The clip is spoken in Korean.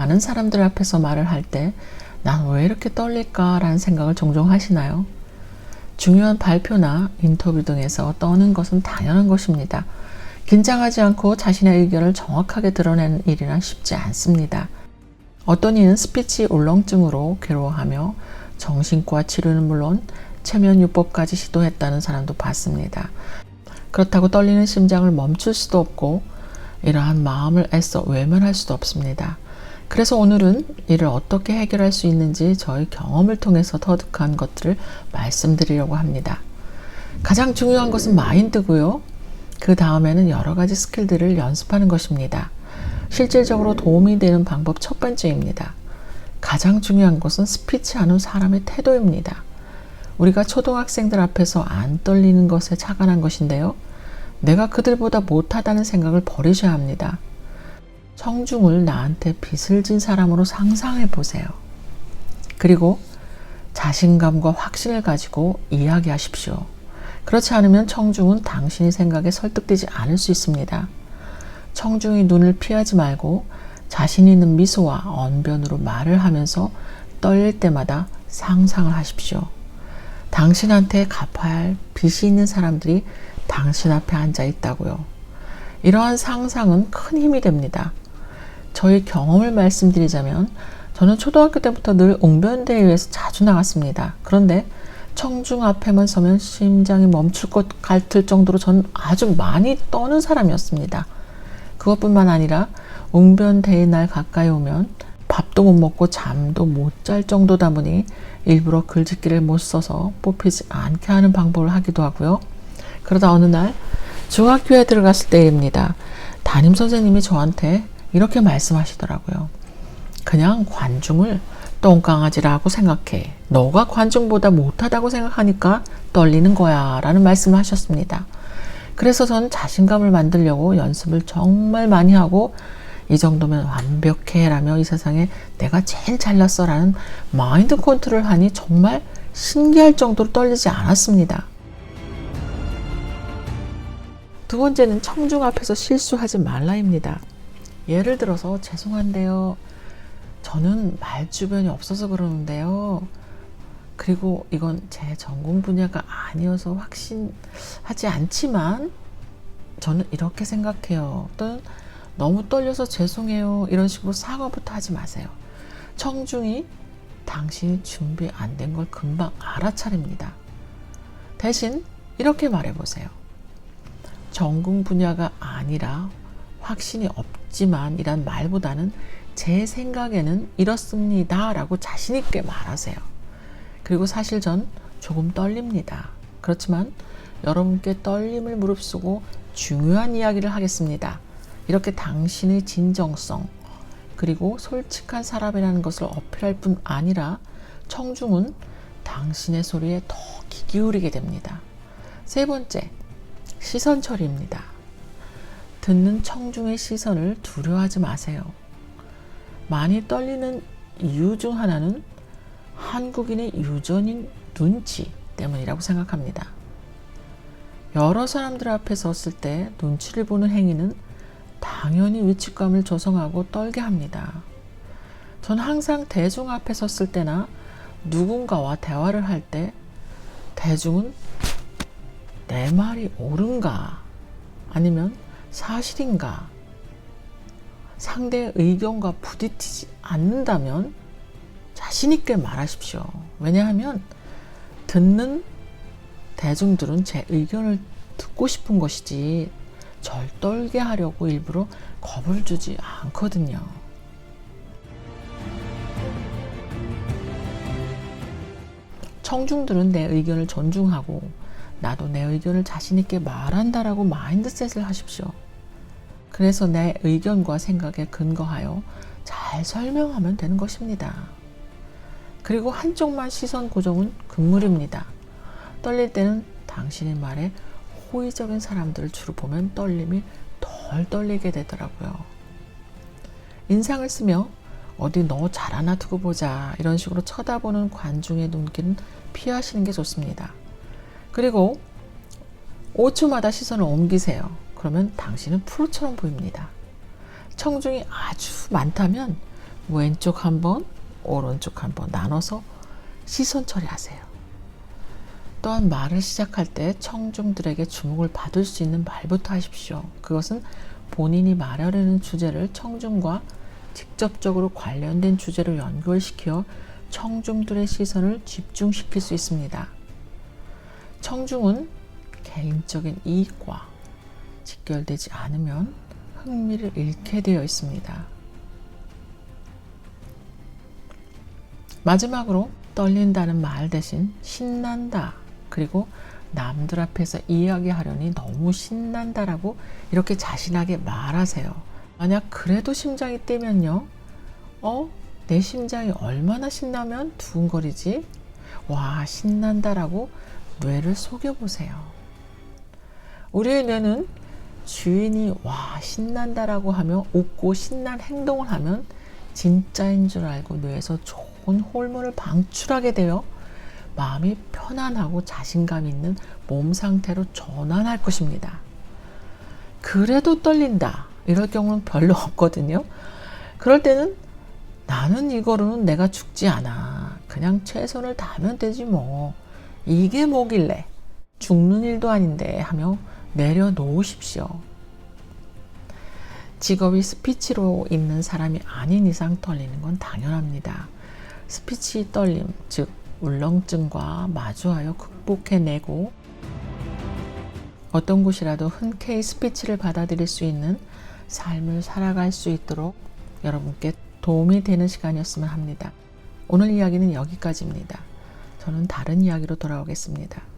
많은 사람들 앞에서 말을 할 때 난 왜 이렇게 떨릴까라는 생각을 종종 하시나요? 중요한 발표나 인터뷰 등에서 떠는 것은 당연한 것입니다. 긴장하지 않고 자신의 의견을 정확하게 드러내는 일이란 쉽지 않습니다. 어떤 이는 스피치 울렁증으로 괴로워하며 정신과 치료는 물론 체면요법까지 시도했다는 사람도 봤습니다. 그렇다고 떨리는 심장을 멈출 수도 없고 이러한 마음을 애써 외면할 수도 없습니다. 그래서 오늘은 이를 어떻게 해결할 수 있는지 저의 경험을 통해서 터득한 것들을 말씀드리려고 합니다. 가장 중요한 것은 마인드고요. 그 다음에는 여러 가지 스킬들을 연습하는 것입니다. 실질적으로 도움이 되는 방법 첫 번째입니다. 가장 중요한 것은 스피치하는 사람의 태도입니다. 우리가 초등학생들 앞에서 안 떨리는 것에 착안한 것인데요. 내가 그들보다 못하다는 생각을 버리셔야 합니다. 청중을 나한테 빚을 진 사람으로 상상해 보세요. 그리고 자신감과 확신을 가지고 이야기하십시오. 그렇지 않으면 청중은 당신의 생각에 설득되지 않을 수 있습니다. 청중의 눈을 피하지 말고 자신 있는 미소와 언변으로 말을 하면서 떨릴 때마다 상상을 하십시오. 당신한테 갚아야 할 빚이 있는 사람들이 당신 앞에 앉아 있다고요. 이러한 상상은 큰 힘이 됩니다. 저의 경험을 말씀드리자면 저는 초등학교 때부터 늘 웅변대회에서 자주 나갔습니다. 그런데 청중 앞에만 서면 심장이 멈출 것 같을 정도로 저는 아주 많이 떠는 사람이었습니다. 그것뿐만 아니라 웅변대회 날 가까이 오면 밥도 못 먹고 잠도 못 잘 정도다 보니 일부러 글짓기를 못 써서 뽑히지 않게 하는 방법을 하기도 하고요. 그러다 어느 날 중학교에 들어갔을 때입니다. 담임선생님이 저한테 이렇게 말씀하시더라고요. 그냥 관중을 똥강아지라고 생각해. 너가 관중보다 못하다고 생각하니까 떨리는 거야 라는 말씀을 하셨습니다. 그래서 저는 자신감을 만들려고 연습을 정말 많이 하고 이 정도면 완벽해 라며 이 세상에 내가 제일 잘났어 라는 마인드 컨트롤을 하니 정말 신기할 정도로 떨리지 않았습니다. 두 번째는 청중 앞에서 실수하지 말라입니다. 예를 들어서 죄송한데요. 저는 말 주변이 없어서 그러는데요. 그리고 이건 제 전공 분야가 아니어서 확신하지 않지만 저는 이렇게 생각해요. 또는 너무 떨려서 죄송해요. 이런 식으로 사과부터 하지 마세요. 청중이 당신이 준비 안 된 걸 금방 알아차립니다. 대신 이렇게 말해보세요. 전공 분야가 아니라 확신이 없지만 이란 말보다는 제 생각에는 이렇습니다 라고 자신 있게 말하세요. 그리고 사실 전 조금 떨립니다. 그렇지만 여러분께 떨림을 무릅쓰고 중요한 이야기를 하겠습니다. 이렇게 당신의 진정성 그리고 솔직한 사람이라는 것을 어필할 뿐 아니라 청중은 당신의 소리에 더 귀 기울이게 됩니다. 세 번째, 시선 처리입니다. 듣는 청중의 시선을 두려워하지 마세요. 많이 떨리는 이유 중 하나는 한국인의 유전인 눈치 때문이라고 생각합니다. 여러 사람들 앞에 섰을 때 눈치를 보는 행위는 당연히 위축감을 조성하고 떨게 합니다. 전 항상 대중 앞에 섰을 때나 누군가와 대화를 할 때 대중은 내 말이 옳은가 아니면 사실인가 상대의 의견과 부딪히지 않는다면 자신 있게 말하십시오. 왜냐하면 듣는 대중들은 제 의견을 듣고 싶은 것이지 절 떨게 하려고 일부러 겁을 주지 않거든요. 청중들은 내 의견을 존중하고 나도 내 의견을 자신 있게 말한다라고 마인드셋을 하십시오. 그래서 내 의견과 생각에 근거하여 잘 설명하면 되는 것입니다. 그리고 한쪽만 시선 고정은 금물입니다. 떨릴 때는 당신의 말에 호의적인 사람들을 주로 보면 떨림이 덜 떨리게 되더라고요. 인상을 쓰며 어디 너 잘하나 두고 보자 이런 식으로 쳐다보는 관중의 눈길은 피하시는 게 좋습니다. 그리고 5초마다 시선을 옮기세요. 그러면 당신은 프로처럼 보입니다. 청중이 아주 많다면 왼쪽 한번, 오른쪽 한번 나눠서 시선 처리하세요. 또한 말을 시작할 때 청중들에게 주목을 받을 수 있는 말부터 하십시오. 그것은 본인이 말하려는 주제를 청중과 직접적으로 관련된 주제로 연결시켜 청중들의 시선을 집중시킬 수 있습니다. 청중은 개인적인 이익과 직결되지 않으면 흥미를 잃게 되어 있습니다. 마지막으로 떨린다는 말 대신 신난다, 그리고 남들 앞에서 이야기하려니 너무 신난다라고 이렇게 자신하게 말하세요. 만약 그래도 심장이 뛰면요, 내 심장이 얼마나 신나면 두근거리지? 와, 신난다라고 뇌를 속여보세요. 우리의 뇌는 주인이 와, 신난다라고 하며 웃고 신난 행동을 하면 진짜인 줄 알고 뇌에서 좋은 호르몬을 방출하게 되어 마음이 편안하고 자신감 있는 몸 상태로 전환할 것입니다. 그래도 떨린다, 이럴 경우는 별로 없거든요. 그럴 때는 나는 이거로는 내가 죽지 않아, 그냥 최선을 다하면 되지 뭐, 이게 뭐길래 죽는 일도 아닌데 하며 내려놓으십시오. 직업이 스피치로 있는 사람이 아닌 이상 떨리는 건 당연합니다. 스피치 떨림, 즉 울렁증과 마주하여 극복해내고 어떤 곳이라도 흔쾌히 스피치를 받아들일 수 있는 삶을 살아갈 수 있도록 여러분께 도움이 되는 시간이었으면 합니다. 오늘 이야기는 여기까지입니다. 저는 다른 이야기로 돌아오겠습니다.